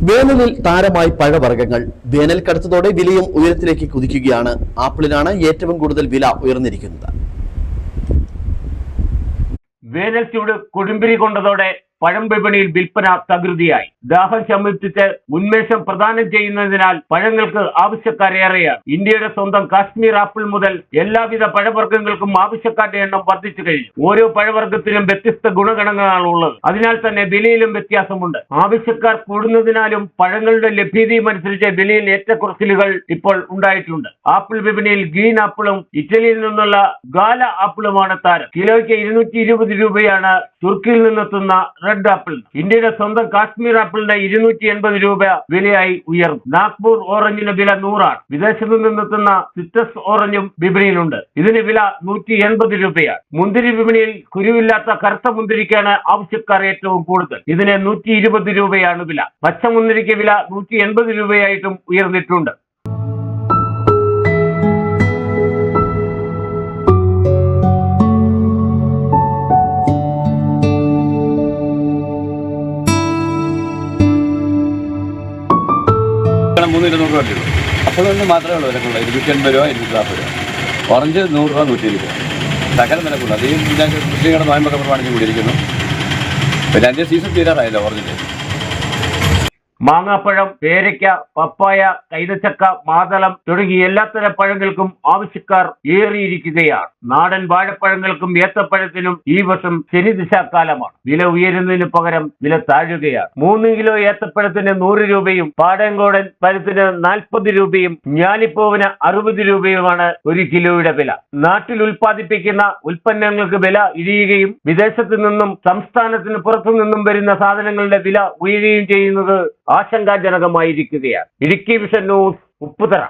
വേനലിൽ താരമായി പഴവർഗ്ഗങ്ങൾ. വേനൽ കടുത്തതോടെ വിലയും ഉയരത്തിലേക്ക് കുതിക്കുകയാണ്. ആപ്പിളിനാണ് ഏറ്റവും കൂടുതൽ വില ഉയർന്നിരിക്കുന്നത്. വേനൽ ചൂട് കൊടുമ്പിരി കൊണ്ടതോടെ പഴം വിപണിയിൽ വിൽപ്പന തകൃതിയായി. ദാഹം ശമിപ്പിച്ച് ഉന്മേഷം പ്രദാനം ചെയ്യുന്നതിനാൽ പഴങ്ങൾക്ക് ആവശ്യക്കാരേറെയാണ്. ഇന്ത്യയുടെ സ്വന്തം കാശ്മീർ ആപ്പിൾ മുതൽ എല്ലാവിധ പഴവർഗ്ഗങ്ങൾക്കും ആവശ്യക്കാരുടെ എണ്ണം വർദ്ധിച്ചു കഴിഞ്ഞു. ഓരോ പഴവർഗ്ഗത്തിനും വ്യത്യസ്ത ഗുണഗണങ്ങളാണ് ഉള്ളത്. അതിനാൽ തന്നെ വിലയിലും വ്യത്യാസമുണ്ട്. ആവശ്യക്കാർ കൂടുന്നതിനാലും പഴങ്ങളുടെ ലഭ്യതയും അനുസരിച്ച് വിലയിൽ ഏറ്റക്കുറച്ചിലുകൾ ഇപ്പോൾ ഉണ്ടായിട്ടുണ്ട്. ആപ്പിൾ വിപണിയിൽ ഗ്രീൻ ആപ്പിളും ഇറ്റലിയിൽ നിന്നുള്ള ഗാല ആപ്പിളുമാണ് താരം. കിലോയ്ക്ക് 220 രൂപയാണ് തുർക്കിയിൽ നിന്നെത്തുന്ന റെഡ് ആപ്പിൾ. ഇന്ത്യയുടെ സ്വന്തം കാശ്മീർ ആപ്പിളിന്റെ 280 രൂപ വിലയായി ഉയർന്നു. നാഗ്പൂർ ഓറഞ്ചിന് വില 100 ആണ്. വിദേശത്തു നിന്നെത്തുന്ന സിട്രസ് ഓറഞ്ചും വിപണിയിലുണ്ട്. ഇതിന് വില 180 രൂപയാണ്. മുന്തിരി വിപണിയിൽ കുരുവില്ലാത്ത കറുത്ത മുന്തിരിക്കാണ് ആവശ്യക്കാർ ഏറ്റവും കൂടുതൽ. ഇതിന് 120 രൂപയാണ് വില. പച്ചമുന്തിരിക്ക് വില 180 രൂപയായിട്ടും ഉയർന്നിട്ടുണ്ട്. $300 രൂപ കിട്ടും. അപ്പോഴൊന്നും മാത്രമേ ഉള്ളൂ വിലക്കുള്ളൂ. 280 രൂപ 240 രൂപ. ഓറഞ്ച് 100 രൂപ 120 രൂപ. ശകലം വിലക്കുള്ളൂ. അത് ഈ കൃഷിയുടെ നോയമ്പൊക്കെ പ്രമാണിച്ച് കൂടിയിരിക്കുന്നു. പിന്നെ അതിൻ്റെ സീസൺ തീരാറായല്ലോ ഓറഞ്ചിൻ്റെ. മാങ്ങാപ്പഴം, പേരയ്ക്ക, പപ്പായ, കൈതച്ചക്ക, മാതളം തുടങ്ങി എല്ലാത്തരം പഴങ്ങൾക്കും ആവശ്യക്കാർ ഏറിയിരിക്കുകയാണ്. നാടൻ വാഴപ്പഴങ്ങൾക്കും ഏത്തപ്പഴത്തിനും ഈ വർഷം ശനിദിശാകാലമാണ്. വില ഉയരുന്നതിന് പകരം വില താഴുകയാണ്. 3 കിലോ ഏത്തപ്പഴത്തിന് 100 രൂപയും പാടങ്കോടൻ പഴത്തിന് 40 രൂപയും ഞാലിപ്പൂവിന് 60 രൂപയുമാണ് 1 കിലോയുടെ വില. നാട്ടിൽ ഉൽപ്പാദിപ്പിക്കുന്ന ഉൽപ്പന്നങ്ങൾക്ക് വില ഇടിയുകയും വിദേശത്തു നിന്നും സംസ്ഥാനത്തിന് പുറത്തു നിന്നും വരുന്ന സാധനങ്ങളുടെ വില ഉയരുകയും ചെയ്യുന്നത് ആശങ്കാജനകമായിരിക്കുകയാണ്. Idukki vision news, Upputhara.